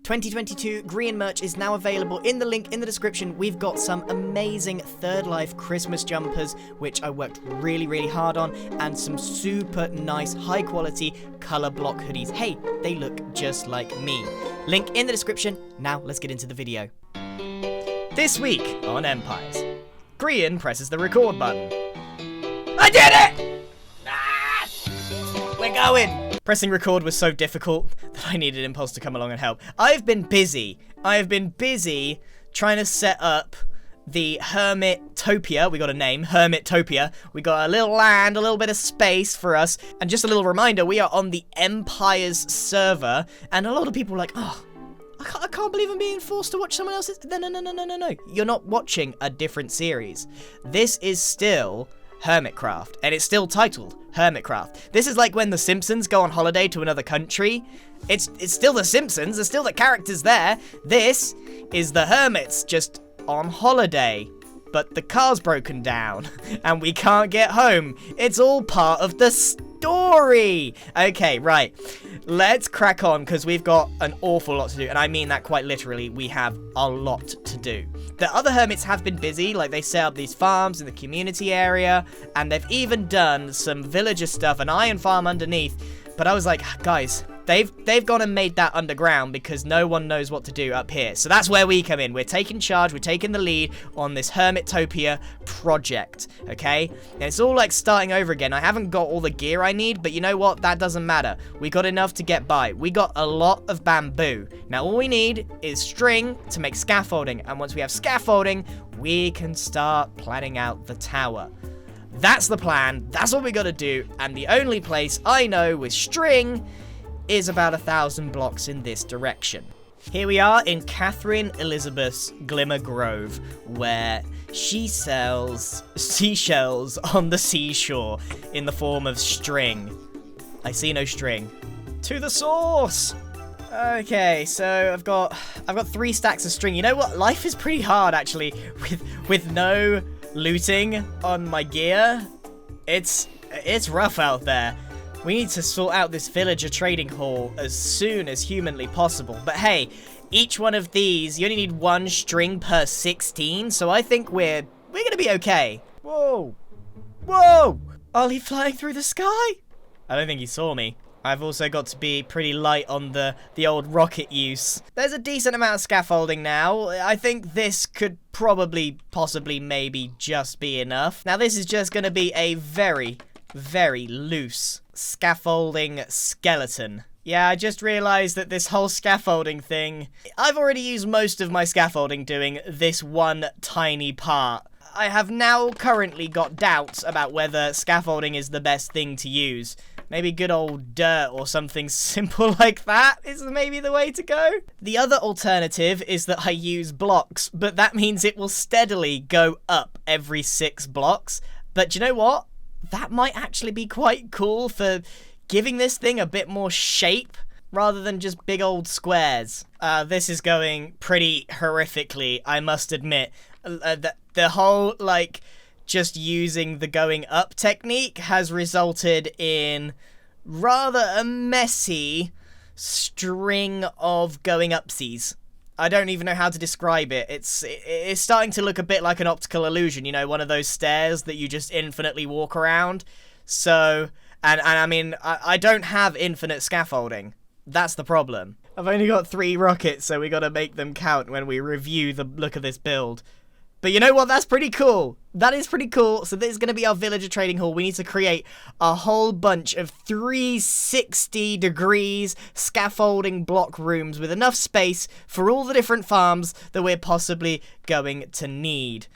2022 Grian merch is now available in the link in the description. We've got some amazing Third Life Christmas jumpers, which I worked really hard on, and some super nice, high quality color block hoodies. Hey, they look just like me. Link in the description. Now let's get into the video. This week on Empires, Grian presses the record button. I did it! We're going! Pressing record was so difficult that I needed Impulse to come along and help. I've been busy trying to set up the Hermitopia. We got a name, Hermitopia. We got a little land, a little bit of space for us. And just a little reminder, we are on the Empires server. And a lot of people are like, oh, I can't believe I'm being forced to watch someone else's. No. You're not watching a different series. This is still Hermitcraft, and it's still titled Hermitcraft. This is like when the Simpsons go on holiday to another country. It's still the Simpsons, there's still the characters there. This is the Hermits just on holiday, but the car's broken down and we can't get home. It's all part of the story. Okay, right. Let's crack on, because we've got an awful lot to do, and I mean that quite literally. We have a lot to do. The other hermits have been busy, like they set up these farms in the community area, and they've even done some villager stuff, an iron farm underneath. But I was like, guys, they've gone and made that underground because no one knows what to do up here. So that's where we come in. We're taking charge, we're taking the lead on this Hermitopia project, okay? And it's all like starting over again. I haven't got all the gear I need, but you know what? That doesn't matter. We got enough to get by. We got a lot of bamboo. Now all we need is string to make scaffolding. And once we have scaffolding, we can start planning out the tower. That's the plan, that's what we gotta do, and the only place I know with string is about 1,000 blocks in this direction. Here we are in Catherine Elizabeth's Glimmer Grove, where she sells seashells on the seashore in the form of string. I see no string. To the source! Okay, so I've got 3 stacks of string. You know what? Life is pretty hard, actually, with no looting on my gear. It's rough out there. We need to sort out this villager trading hall as soon as humanly possible. But hey, each one of these, you only need 1 string per 16, so I think we're gonna be okay. Whoa! Are flying through the sky? I don't think he saw me. I've also got to be pretty light on the old rocket use. There's a decent amount of scaffolding now. I think this could probably, possibly, maybe just be enough. Now this is just going to be a very loose scaffolding skeleton. Yeah, I just realized that this whole scaffolding thing, I've already used most of my scaffolding doing this one tiny part. I have now currently got doubts about whether scaffolding is the best thing to use. Maybe good old dirt or something simple like that is maybe the way to go. The other alternative is that I use blocks, but that means it will steadily go up every 6 blocks. But you know what? That might actually be quite cool for giving this thing a bit more shape rather than just big old squares. This is going pretty horrifically, I must admit. The whole, like, just using the going up technique has resulted in rather a messy string of going upsies. I don't even know how to describe it. It's starting to look a bit like an optical illusion, you know, one of those stairs that you just infinitely walk around. So, and I mean, I don't have infinite scaffolding. That's the problem. I've only got 3 rockets, so we gotta make them count when we review the look of this build. But you know what? That's pretty cool. That is pretty cool. So this is going to be our villager trading hall. We need to create a whole bunch of 360 degrees scaffolding block rooms with enough space for all the different farms that we're possibly going to need.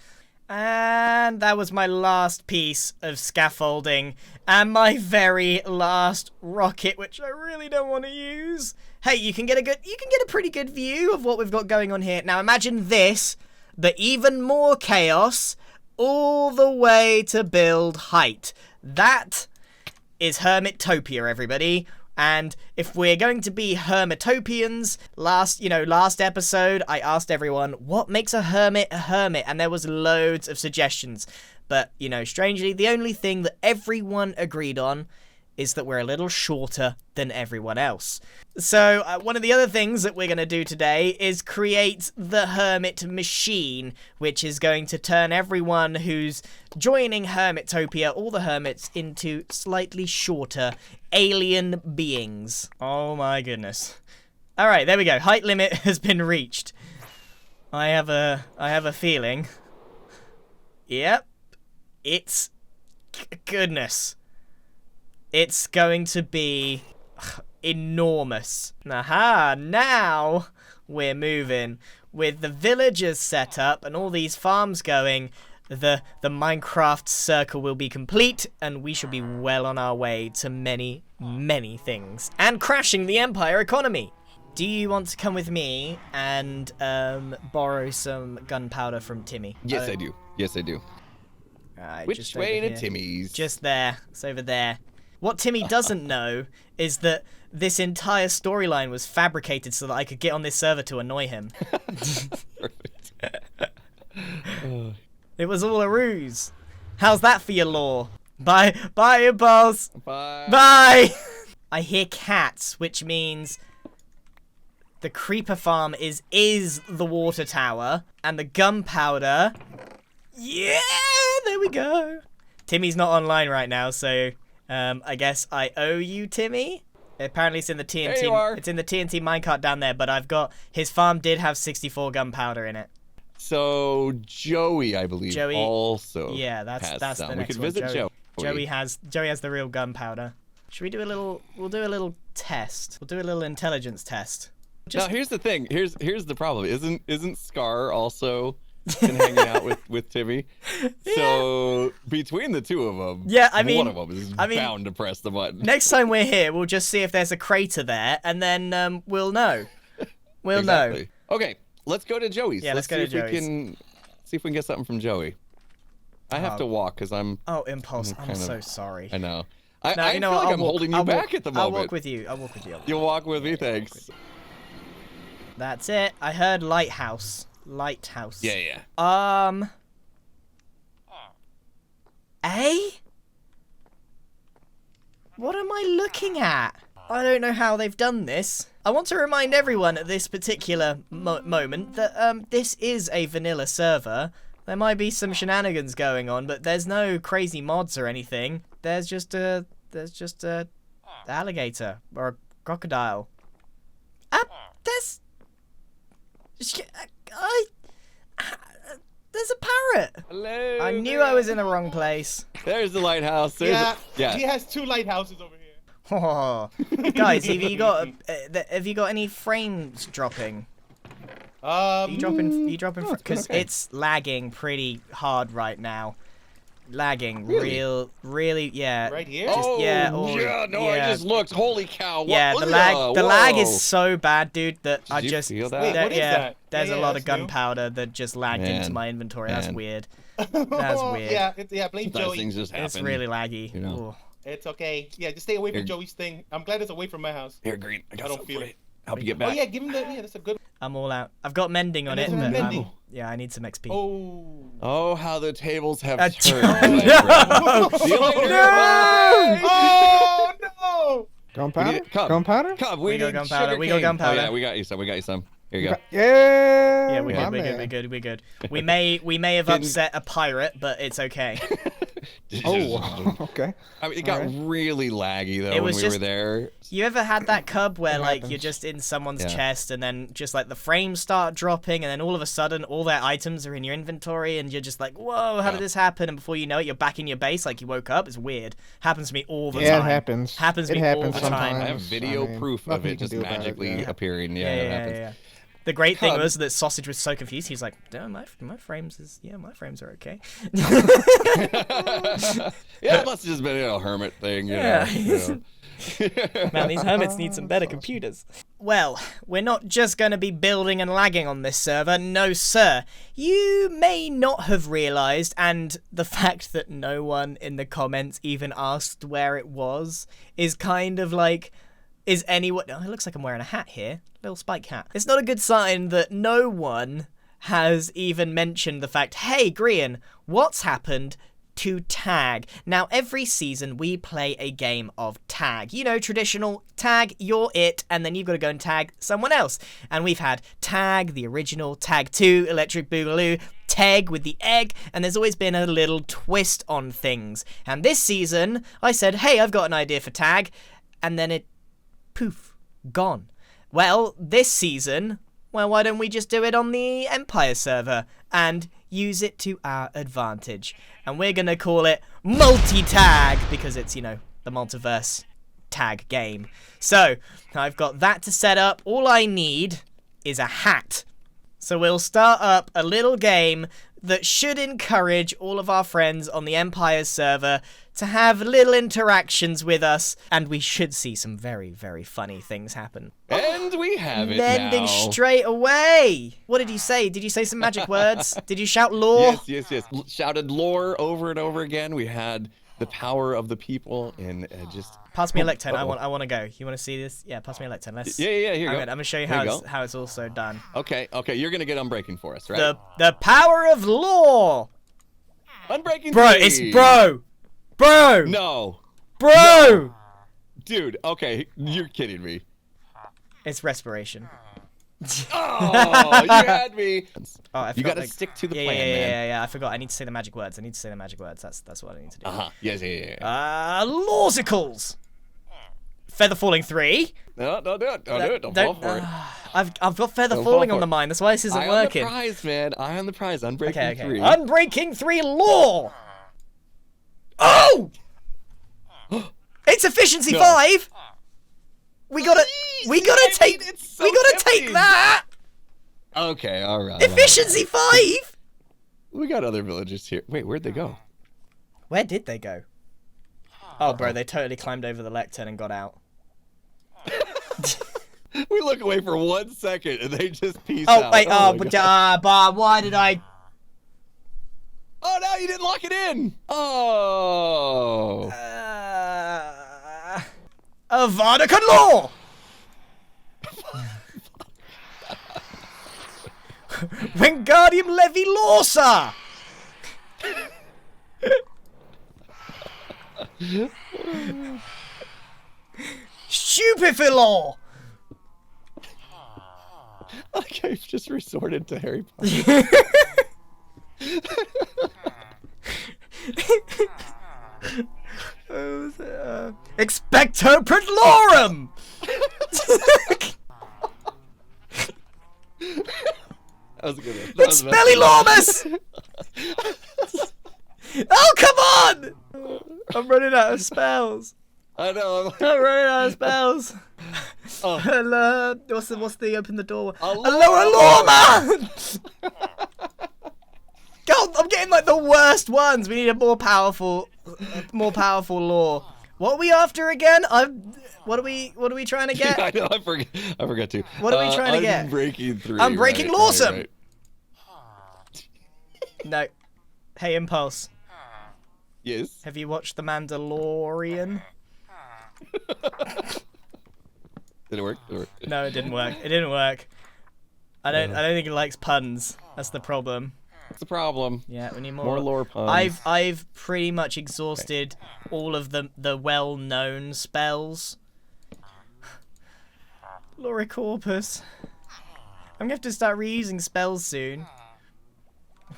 And that was my last piece of scaffolding and my very last rocket, which I really don't want to use. Hey, you can get a pretty good view of what we've got going on here. Now imagine this, but even more chaos all the way to build height. That is Hermitopia, everybody. And if we're going to be Hermitopians, last episode, I asked everyone, what makes a hermit? And there was loads of suggestions. But, strangely, the only thing that everyone agreed on is that we're a little shorter than everyone else. So one of the other things that we're going to do today is create the Hermit Machine, which is going to turn everyone who's joining Hermitopia, all the hermits, into slightly shorter alien beings. Oh my goodness. All right, there we go. Height limit has been reached. I have a feeling. Yep. It's goodness. It's going to be enormous. Aha, now we're moving. With the villagers set up and all these farms going, the Minecraft circle will be complete and we shall be well on our way to many, many things. And crashing the Empire economy. Do you want to come with me and borrow some gunpowder from Timmy? Yes, I do. Yes, I do. Right, Which way to Timmy's? Just there. It's over there. What Timmy doesn't know is that this entire storyline was fabricated so that I could get on this server to annoy him. Perfect. It was all a ruse. How's that for your lore? Bye, boss. Bye. Bye. I hear cats, which means the creeper farm is the water tower, and the gunpowder. Yeah, there we go. Timmy's not online right now, so I guess I owe you, Timmy. Apparently it's in the TNT. There you are. It's in the TNT minecart down there, but I've got his farm did have 64 gunpowder in it. So Joey, I believe, also. Yeah, that's some. the next one. We could visit Joey. Joey has the real gunpowder. Should we do a little? We'll do a little test. We'll do a little intelligence test. Now here's the thing. Here's the problem. Isn't Scar also been hanging out with Timmy? Yeah. So between the two of them, yeah, I mean, one of them is bound to press the button. Next time we're here, we'll just see if there's a crater there, and then we'll know. We'll know. Okay, let's go to Joey's. Yeah, let's go to Joey's. See if we can get something from Joey. I have to walk because I'm. Oh, Impulse. I'm so sorry. I know. No, I feel like I'm holding you back at the moment. I'll walk with you. You'll walk with me, thanks. That's it. I heard lighthouse. Lighthouse. Yeah. What am I looking at? I don't know how they've done this. I want to remind everyone at this particular moment that this is a vanilla server. There might be some shenanigans going on, but there's no crazy mods or anything. There's just a alligator or a crocodile. There's a parrot. Hello. I knew I was in the wrong place. There's the lighthouse. He has 2 lighthouses over here. Oh, guys, have you got any frames dropping? You dropping? Because it's lagging pretty hard right now. Lagging, really, yeah. Right here? I just looked. Holy cow! Yeah, the lag is so bad, dude. That I just feel that? Wait, what is that? There's a lot of that's new. gunpowder that just lagged into my inventory. That's weird. That's weird. Yeah, blame Sometimes Joey. things just happen. It's really laggy. You know. It's okay. Yeah, just stay away from Joey's thing. I'm glad it's away from my house. Here, Green. I don't feel it. Help you get back. Oh yeah, give him the. Yeah, that's a good. I'm all out. I've got mending on it, but yeah, I need some XP. Oh, how the tables have turned. turned. No! See you later. No! Oh no! Gunpowder? Gunpowder? We got gunpowder. We got gunpowder. Oh, yeah, we got you some. Here you go. Yeah. Yeah, we're good. We may have upset a pirate, but it's okay. Oh, okay. I mean, it got really laggy though It was when we just- were there. You ever had that cub where It like happens. you're just in someone's chest and then just like the frames start dropping and then all of a sudden all their items are in your inventory and you're just like, whoa, how did this happen? And before you know it, you're back in your base like you woke up. It's weird. Happens to me all the time. Yeah, it happens. Happens to It me all happens the time. sometimes. I have video I mean, proof of nothing you it can just do about it, magically yeah. appearing. Yeah, it happens. Yeah. The great thing Cub. was that Sausage was so confused. He's like, no, my frames are okay. Yeah, it must have just been a hermit thing. You Yeah. know. Man, these hermits need some better computers. Well, we're not just going to be building and lagging on this server, no sir. You may not have realised, and the fact that no one in the comments even asked where it was is kind of like, is anyone... Oh, it looks like I'm wearing a hat here. Little spike hat. It's not a good sign that no one has even mentioned the fact, hey, Grian, what's happened to tag. Now, every season we play a game of tag. You know, traditional tag, you're it, and then you've got to go and tag someone else. And we've had Tag, the original, Tag 2, Electric Boogaloo, Teg with the egg, and there's always been a little twist on things. And this season, I said, hey, I've got an idea for tag, and then it, poof, gone. Well, this season, well, why don't we just do it on the Empire server and use it to our advantage? And we're going to call it multi-tag because it's, you know, the multiverse tag game. So, I've got that to set up. All I need is a hat. So we'll start up a little game that should encourage all of our friends on the Empire server to have little interactions with us, and we should see some very, very funny things happen. And we have it Mending now. straight away. What did you say? Did you say some magic words? Did you shout lore? Yes. Shouted lore over and over again. We had the power of the people and just... Pass me a lectern. Uh-oh. I want to go. You want to see this? Yeah, pass me a lectern. Let's. Yeah, here you go. I'm gonna show you There you how it's also done. Okay, you're gonna get Unbreaking for us, right? The power of lore. Unbreaking Bro, 3. it's bro. No. Bro. Dude, okay, you're kidding me. It's respiration. Oh, you had me. Oh, I You forgot gotta the- stick to the yeah, plan, man. Yeah. I forgot. I need to say the magic words. That's what I need to do. Yes, yeah. Lawsicles. Feather falling 3. No, don't do it. Don't fall for it. I've got feather Don't fall falling for on the it. mind. That's why this isn't Eye working. on the prize, man. Eye on the prize. Unbreaking Okay. 3. Unbreaking 3 law. Oh! It's efficiency No. 5. We gotta take it's so take tempting. that. Okay, all right. Efficiency 5. We got other villagers here. Wait, where'd they go? Where did they go? Oh, bro, they totally climbed over the lectern and got out. We look away for 1 second and they just peace Oh, out. wait, my but God. why did I? Oh, no, you didn't lock it in. Oh. Avada Kedavra! Wingardium Leviosa! Stupefilor! Okay, I've just resorted to Harry Potter. Expecto Patronum! That was a good one. That was the best one. Expelliarmus! Oh, come on! I'm running out of spells. I know. I'm running out of spells. Oh. Hello. What's the open the door? Allura! God, I'm getting like the worst ones. We need a more powerful lore. What are we after again? What are we trying to get? I know. I forgot to. What are we trying to get? Unbreaking 3. Unbreaking right, Lawsome. right. No. Hey, Impulse. Yes. Have you watched The Mandalorian? Did it work? No, it didn't work. It didn't work. I don't think it likes puns. That's the problem. What's the problem? Yeah, we need more. More lore puns. I've pretty much exhausted all of the well-known spells. Loricorpus. I'm gonna have to start reusing spells soon.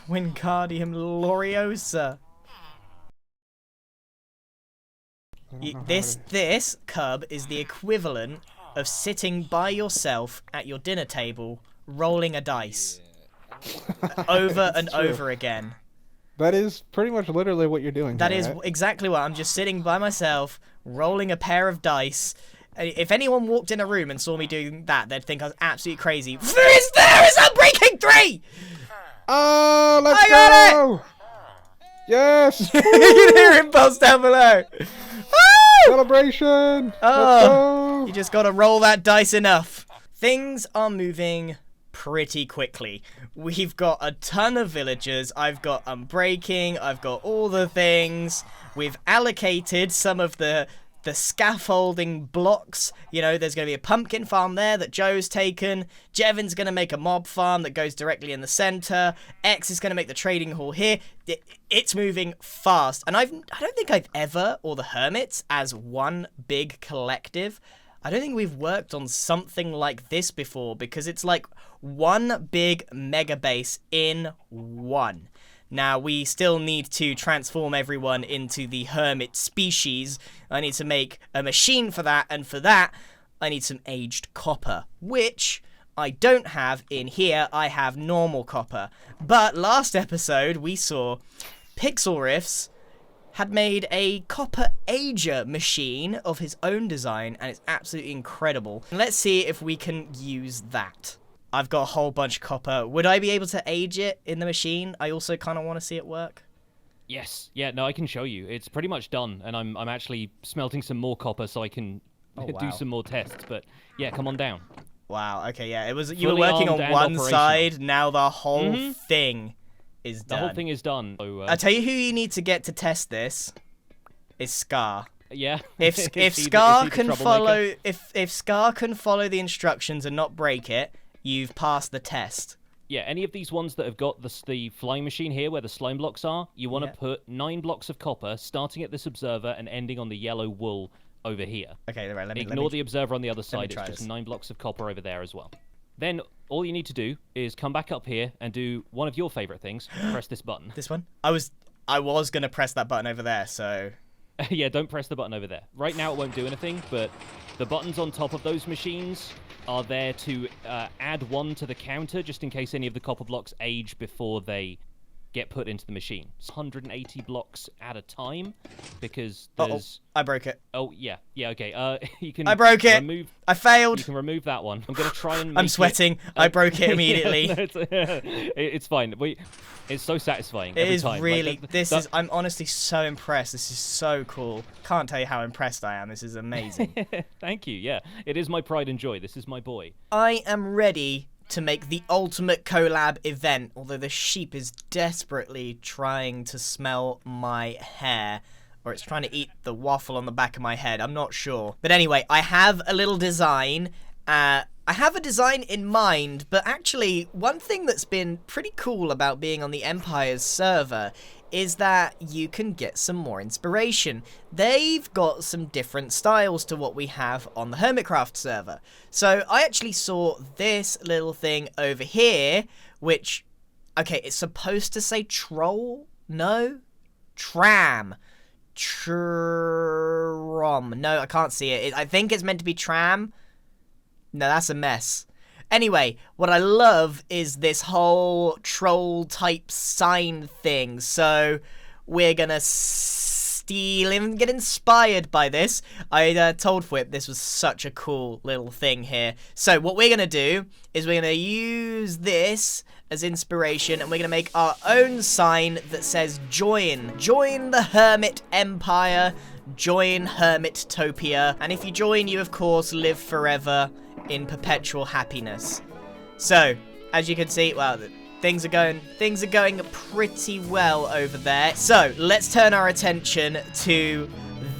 Wingardium Loriosa. This cub is the equivalent of sitting by yourself at your dinner table, rolling a dice over and over again. That is pretty much literally what you're doing. That here, is right? exactly what I'm just sitting by myself, rolling a pair of dice. If anyone walked in a room and saw me doing that, they'd think I was absolutely crazy. There is Unbreaking 3! Oh, let's I got go! Yes! You can hear him buzz down below. Woo! Celebration! Oh, Let's you go! just gotta roll that dice enough. Things are moving pretty quickly. We've got a ton of villagers. I've got Unbreaking. I've got all the things. We've allocated some of the the scaffolding blocks. You know, there's going to be a pumpkin farm there that Joe's taken. Jevon's going to make a mob farm that goes directly in the center. X is going to make the trading hall here. It's moving fast. And I don't think I've ever, or the Hermits, as one big collective, I don't think we've worked on something like this before, because it's like one big mega base in one. Now, we still need to transform everyone into the hermit species. I need to make a machine for that, and for that, I need some aged copper, which I don't have in here. I have normal copper. But last episode, we saw Pixel Riffs had made a copper ager machine of his own design, and it's absolutely incredible. Let's see if we can use that. I've got a whole bunch of copper. Would I be able to age it in the machine? I also kind of want to see it work. Yes. Yeah, no, I can show you. It's pretty much done, and I'm actually smelting some more copper so I can do some more tests. But yeah, come on down. Wow, okay, yeah. It was you were working on one side, now the whole thing is done. The whole thing is done. So, I'll tell you who you need to get to test this is Scar. Yeah. If Scar can follow if Scar can follow the instructions and not break it, you've passed the test. Yeah, any of these ones that have got the flying machine here where the slime blocks are, you want to put 9 blocks of copper, starting at this observer and ending on the yellow wool over here. Okay, right, Ignore the observer on the other side, it's just 9 blocks of copper over there as well. Then all you need to do is come back up here and do one of your favorite things, press this button. This one? I was going to press that button over there, so... Yeah, don't press the button over there. Right now it won't do anything, but the buttons on top of those machines are there to add 1 to the counter, just in case any of the copper blocks age before they get put into the machine. It's 180 blocks at a time, because there's... I broke it. Oh, yeah, okay. You can... I broke it! I failed! You can remove that one. I'm going to try and make I'm sweating. I broke it immediately. It's fine. It's so satisfying It every is time. really... I'm honestly so impressed. This is so cool. Can't tell you how impressed I am. This is amazing. Thank you, yeah. It is my pride and joy. This is my boy. I am ready to make the ultimate collab event, although the sheep is desperately trying to smell my hair, or it's trying to eat the waffle on the back of my head. I'm not sure. But anyway, I have a little design. I have a design in mind, but actually, one thing that's been pretty cool about being on the Empire's server is that you can get some more inspiration. They've got some different styles to what we have on the Hermitcraft server. So I actually saw this little thing over here, which, okay, it's supposed to say troll? No? Tram. Trom. No, I can't see it. I think it's meant to be tram. No, that's a mess. Anyway, what I love is this whole troll-type sign thing, so we're gonna steal and get inspired by this. I told Fwip this was such a cool little thing here. So what we're gonna do is we're gonna use this as inspiration, and we're gonna make our own sign that says join. Join the Hermit Empire, join Hermitopia, and if you join, you of course live forever in perpetual happiness. So, as you can see, well, things are going pretty well over there. So, let's turn our attention to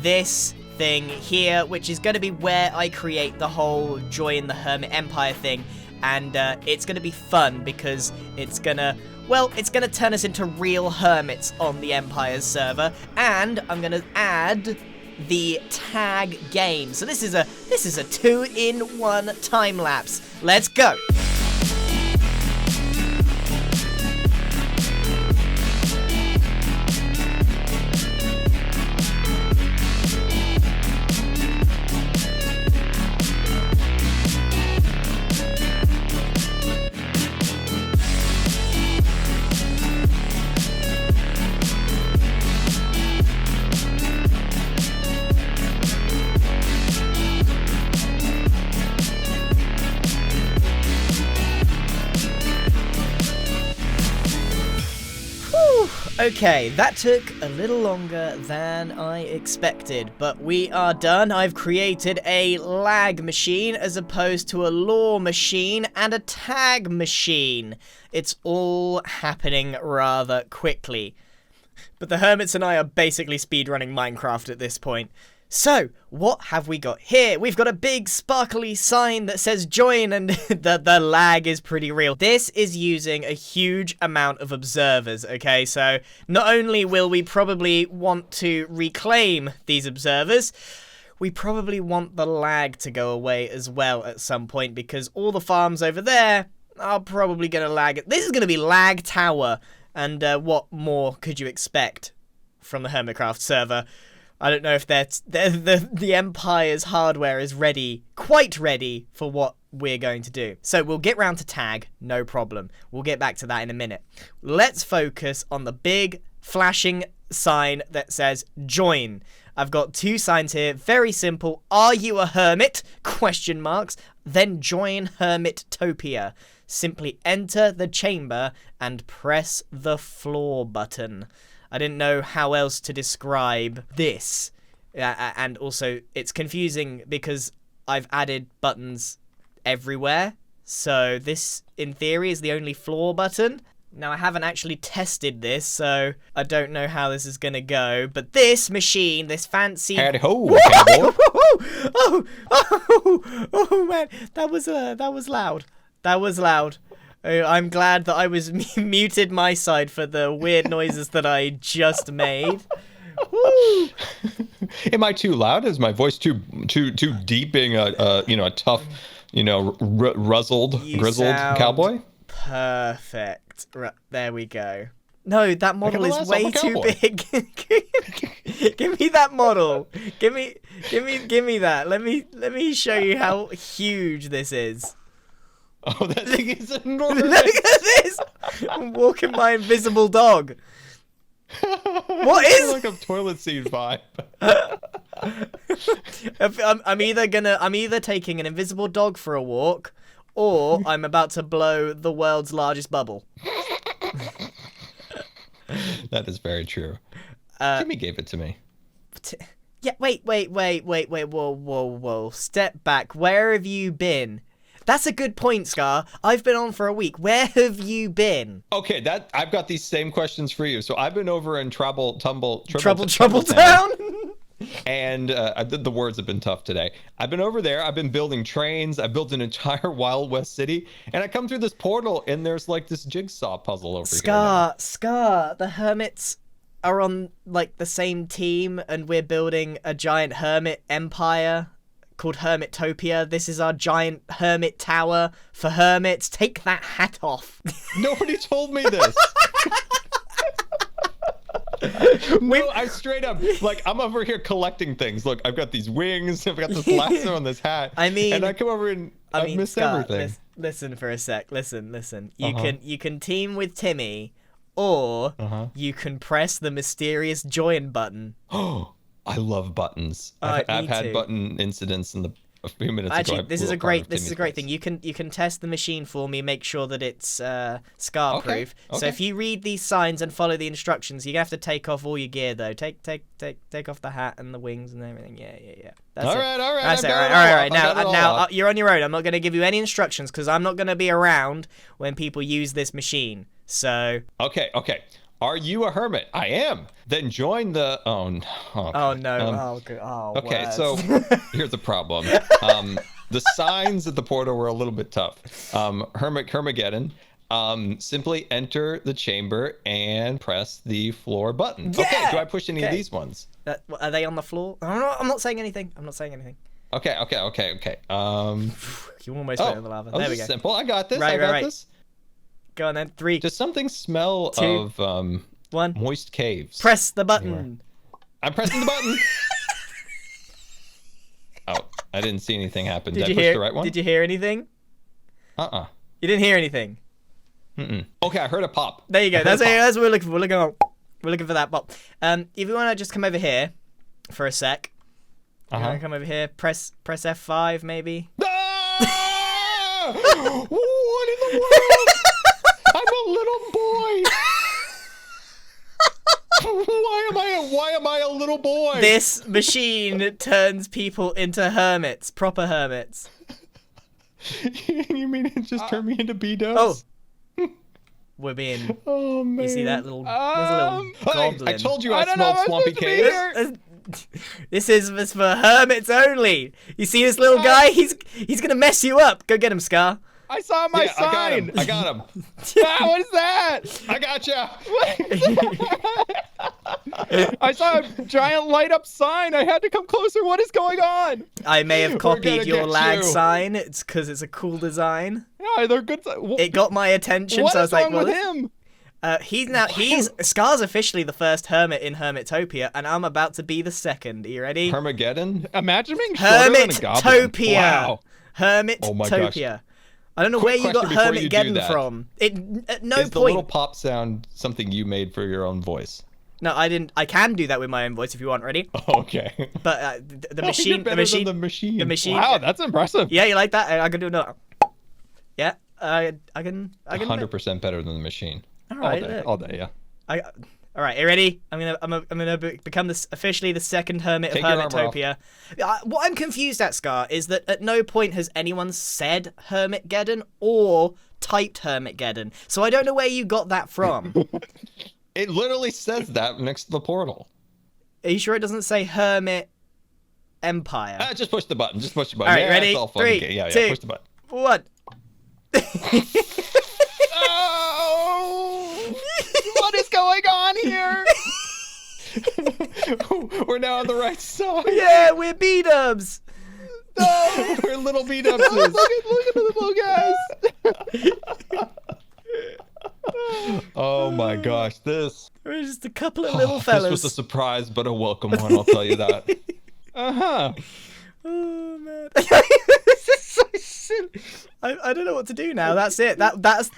this thing here, which is going to be where I create the whole Join the Hermit Empire thing. And it's going to be fun because it's going to turn us into real hermits on the Empire's server. And I'm going to add the tag game. So this is a 2-in-1 time lapse. Let's go. Okay, that took a little longer than I expected, but we are done. I've created a lag machine as opposed to a lore machine and a tag machine. It's all happening rather quickly. But the Hermits and I are basically speedrunning Minecraft at this point. So, what have we got here? We've got a big sparkly sign that says join, and the lag is pretty real. This is using a huge amount of observers, okay? So, not only will we probably want to reclaim these observers, we probably want the lag to go away as well at some point, because all the farms over there are probably going to lag. This is going to be Lag Tower, and what more could you expect from the Hermitcraft server? I don't know if the Empire's hardware is ready, quite ready for what we're going to do. So we'll get round to tag, no problem. We'll get back to that in a minute. Let's focus on the big flashing sign that says join. I've got 2 signs here, very simple. Are you a hermit? Question marks. Then join Hermitopia. Simply enter the chamber and press the floor button. I didn't know how else to describe this. And also, it's confusing because I've added buttons everywhere. So this, in theory, is the only floor button. Now, I haven't actually tested this, so I don't know how this is going to go. But this machine, this fancy... Howdy ho, oh, man, that was loud. That was loud. I'm glad that I was muted my side for the weird noises that I just made. Woo! Am I too loud? Is my voice too deep, being a tough, grizzled cowboy? Perfect. Right, there we go. No, that model is way too big. Give me that model. Give me that. Let me show you how huge this is. Oh, that thing is enormous. Look at this! I'm walking my invisible dog. What is? Like a toilet seat vibe. I'm either taking an invisible dog for a walk, or I'm about to blow the world's largest bubble. That is very true. Jimmy gave it to me. Yeah. Wait. Whoa. Step back. Where have you been? That's a good point, Scar. I've been on for a week. Where have you been? Okay, I've got these same questions for you. So I've been over in Trouble Town. And the words have been tough today. I've been over there. I've been building trains. I built an entire Wild West city. And I come through this portal, and there's like this jigsaw puzzle over here. Scar, the hermits are on like the same team, and we're building a giant hermit empire called Hermitopia. This is our giant hermit tower for hermits. Take that hat off. Nobody told me this. No, I straight up, like, I'm over here collecting things. Look, I've got these wings, I've got this lasso and this hat. I mean, and I come over and I missed Scott, everything. Listen for a sec. Listen. You can team with Timmy, or you can press the mysterious join button. Oh, I love buttons. I've had button incidents in a few minutes ago. Actually, this is a great thing. You can test the machine for me, make sure that it's scar proof. Okay. So if you read these signs and follow the instructions, you have to take off all your gear though. Take off the hat and the wings and everything. Yeah. That's all right. That's it. All right. Now you're on your own. I'm not going to give you any instructions because I'm not going to be around when people use this machine. So Okay. Are you a hermit? I am. Then join the. Oh no. Okay, words. so here's the problem. The signs at the portal were a little bit tough. Hermageddon. Simply enter the chamber and press the floor button. Yeah! Okay. Do I push any of these ones? Are they on the floor? I'm not saying anything. Okay. You almost went in the lava. There we go. Simple. I got this. I got this. Go on then. 3. Does something smell 2, of 1. moist caves? Press the button. Anywhere. I'm pressing the button. Oh, I didn't see anything happen. Did I push the right one? Did you hear anything? You didn't hear anything. Okay, I heard a pop. There you go. That's what we're looking for. We're looking for that pop. If you want to just come over here for a sec. You want to come over here? Press F5 maybe. Ah! What in the world? I'm a little boy. Why am I a little boy? This machine turns people into hermits, proper hermits. You mean it just turned me into B-dubs? Oh. We're being. Oh man. You see that little? There's a little goblin. I told you I smelled swampy caves. This is for hermits only. You see this little guy? He's gonna mess you up. Go get him, Scar. I saw my Yeah, sign. I got him. Ah, what is that? I gotcha. I saw a giant light up sign. I had to come closer. What is going on? I may have gonna copied your get lag you. sign. It's because it's a cool design. Yeah, they're good. It got my attention, What so I is was like, wrong well, with him? he's Scar's officially the first hermit in Hermitopia, and I'm about to be the second. Are you ready? Hermageddon? Imagine being shorter than a goblin. Hermitopia. Wow. Oh my gosh. Hermitopia. I don't know Quick where you got question before you do Hermitgeddon that. from. It at no Is the point. little pop sound something you made for your own voice? No, I didn't. I can do that with my own voice if you want. Ready? Okay. But the Oh, machine, you're the better machine, than the machine. the machine. Wow, that's impressive. Yeah, you like that? I can do another. Yeah, I can. 100% better than the machine. All All right, day, look. all day, yeah. All right, you ready? I'm gonna become officially the second hermit Take of your armor off. Hermitopia. What I'm confused at, Scar, is that at no point has anyone said Hermitgeddon or typed Hermitgeddon. So I don't know where you got that from. It literally says that next to the portal. Are you sure it doesn't say Hermit Empire? Just push the button. Just push the button. All right, yeah, ready? It's all fun. 3, Okay, yeah, 2, push the button. 1. Oh! What is going on here? We're now on the right side. Yeah, we're B-dubs. No, we're little B-dubs. Look at the little guys. Oh my gosh, this We're just a couple of little this fellas. was a surprise, but a welcome one. I'll tell you that. Uh-huh. Oh man, this is so silly. I don't know what to do now. That's it.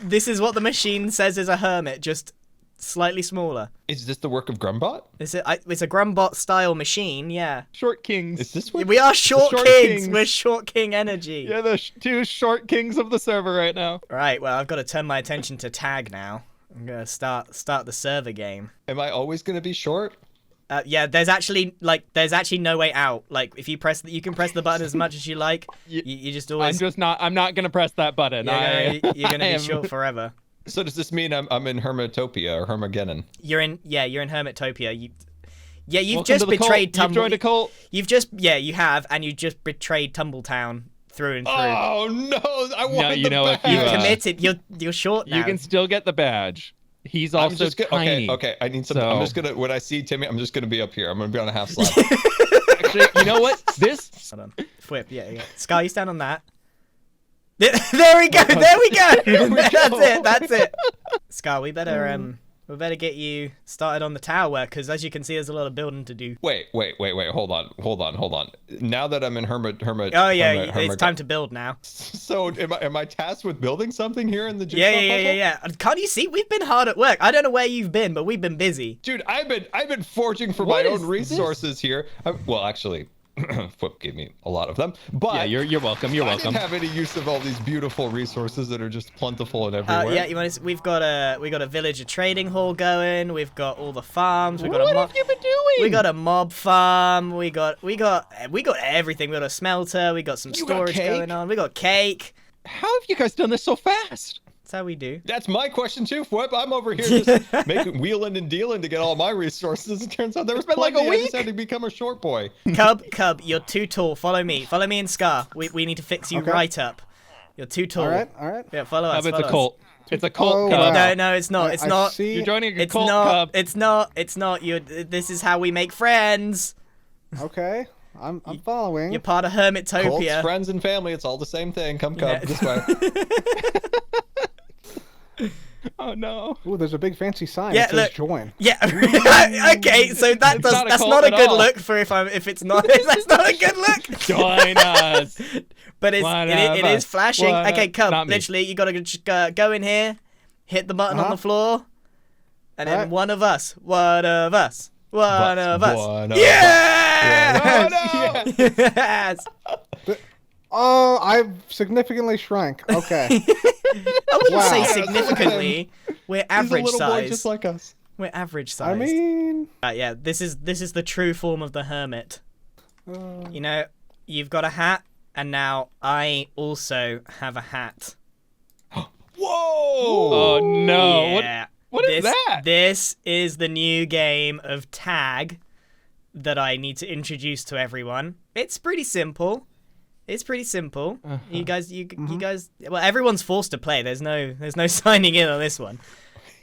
This is what the machine says is a hermit, just slightly smaller. Is this the work of Grumbot? It's a Grumbot style machine. Yeah, Short kings. Is this what? we are short, Short kings. kings. We're short king energy. Yeah, the two short kings of the server right now. Right. Well, I've got to turn my attention to tag now. I'm gonna start the server game. Am I always gonna be short? Yeah, there's actually no way out. Like if you press you can press the button as much as you like. You just always I'm not gonna press that button. you're gonna I be am- short forever. So does this mean I'm in Hermitopia or Hermageddon? You're in Hermitopia. You've Welcome just to the cult. betrayed You've Tumble. joined a cult. You have, and you just betrayed Tumbletown through and through. Oh no! I wanted you the know, if badge. you, You've committed. You're short now. You can still get the badge. He's I'm also just gonna, tiny. okay. I need something. I'm So- just gonna when I see Timmy, I'm just gonna be up here. I'm gonna be on a half slab. Actually, you know what? This Hold on. Flip. Yeah. Sky, you stand on that. There we go. There we go. That's it. Scar, we better get you started on the tower because as you can see, there's a lot of building to do. Wait. Hold on. Now that I'm in Hermit. Oh yeah, it's time to build now. So am I tasked with building something here in the jigsaw puzzle? Yeah. Can't you see? We've been hard at work. I don't know where you've been, but we've been busy. Dude, I've been forging for What my is own resources here. Well, actually, Flip gave me a lot of them, but yeah, you're welcome. You're I welcome. didn't have any use of all these beautiful resources that are just plentiful and everywhere. Yeah, we've got a villager trading hall going. We've got all the farms. We've got What a have you been doing? we got a mob farm. We got everything. We got a smelter. We got some You got storage cake? going on. We got cake. How have you guys done this so fast? That's how we do. That's my question too, Flip. I'm over here just making wheeling and dealing to get all my resources. It turns out there was been like plenty. a I just week. had to become a short boy. Cub, you're too tall. Follow me and Scar. We need to fix you Okay. right up. You're too tall. All right. Yeah, follow us. Cub, it's follow a us. cult. It's a cult, Oh, Cub. wow. No, it's not. It's not. See, You're joining a It's cult, not. Cub. It's not. This is how we make friends. Okay, I'm following. You're part of Colts, Hermitopia. friends, and family. It's all the same thing. Come, Yeah. this way. Oh no. Ooh, there's a big fancy sign. Yeah, It says look. join. Yeah. Okay, so that's not a cult not a at good all. look for if it's not that's not a good look. Join us. But One it of is us. flashing. One Okay, of- Cub. not me. Literally, you gotta just go in here, hit the button on Uh-huh. the floor, and then Alright. one of us. One of us. One of us. One of Yeah! Oh, no! Yes! Oh, I've significantly shrunk. Okay. I wouldn't Wow. say significantly. We're He's a average little boy size. just like us. We're average size. I mean, Yeah, this is the true form of the hermit. You know, you've got a hat, and now I also have a hat. Whoa! Oh no. Yeah. What is this, that? This is the new game of tag. that I need to introduce to everyone. It's pretty simple. You guys, well, everyone's forced to play. There's no signing in on this one.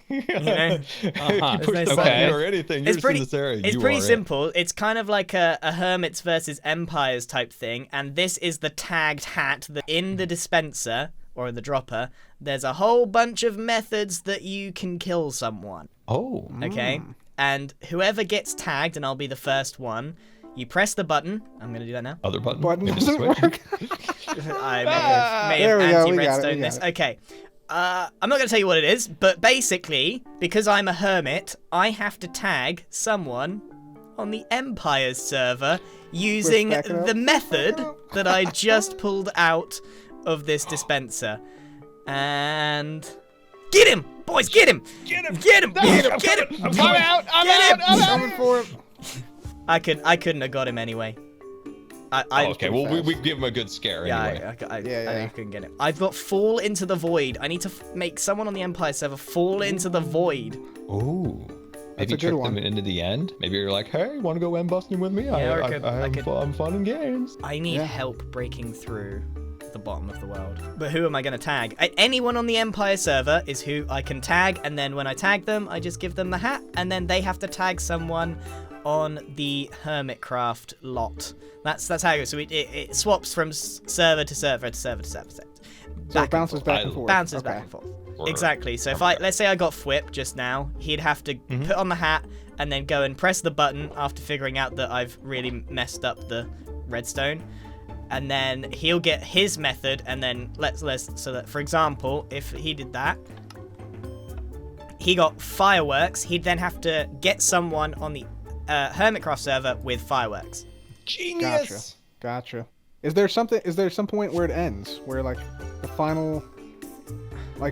You know? Push the Okay. button or anything. You're It's just pretty, in this area. it's You pretty are it. simple. It's kind of like a hermits versus empires type thing, and this is the tagged hat that in the dispenser or the dropper. There's a whole bunch of methods that you can kill someone. Oh. Okay, and whoever gets tagged, and I'll be the first one. You press the button. I'm gonna do that now. Other button. Button Maybe doesn't switch. work. I may There have we go, we got it, anti-redstone we this. got it. Okay. I'm not going to tell you what it is, but basically, because I'm a hermit, I have to tag someone on the Empire's server using Back it up. the method that I just pulled out of this dispenser. And... Get him! Boys, get him! Get him! Get him! Get him! I'm out. I'm Get out. him! I'm out. Coming for him. I couldn't have got him anyway. Oh, okay, well, fast. we give him a good scare Yeah, anyway. Yeah. I couldn't get it. I've got fall into the void. I need to make someone on the Empire server fall into the void. Ooh. Maybe a good trick one. them into the end. Maybe you're like, hey, want to go end busting with me? Yeah, or I'm fun in games. I need Yeah. help breaking through the bottom of the world. But who am I going to tag? Anyone on the Empire server is who I can tag, and then when I tag them, I just give them the hat, and then they have to tag someone on the Hermitcraft lot. That's how it goes. So it swaps from server to server to server to server. So Back it bounces and back and forth. bounces Okay. back and forth. Exactly. So if let's say I got Fwhip just now, he'd have to put on the hat and then go and press the button after figuring out that I've really messed up the redstone. And then he'll get his method, and then let's so that, for example, if he did that, he got fireworks. He'd then have to get someone on the Hermitcraft server with fireworks. Genius! Gotcha. Is there some point where it ends, where like the final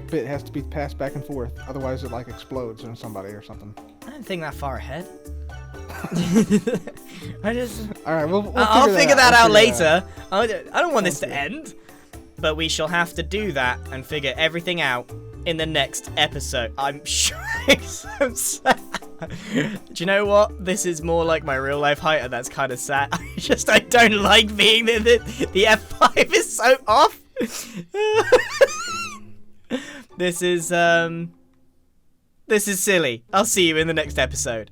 bit has to be passed back and forth, otherwise it like explodes on somebody or something? I don't think that far ahead. I just. All right, we'll I'll figure that out We'll figure later. I don't want this to end, but we shall have to do that and figure everything out in the next episode. I'm sure it's so sad. Do you know what? This is more like my real life height, and that's kind of sad. I don't like being the F5 is so off. This is silly. I'll see you in the next episode.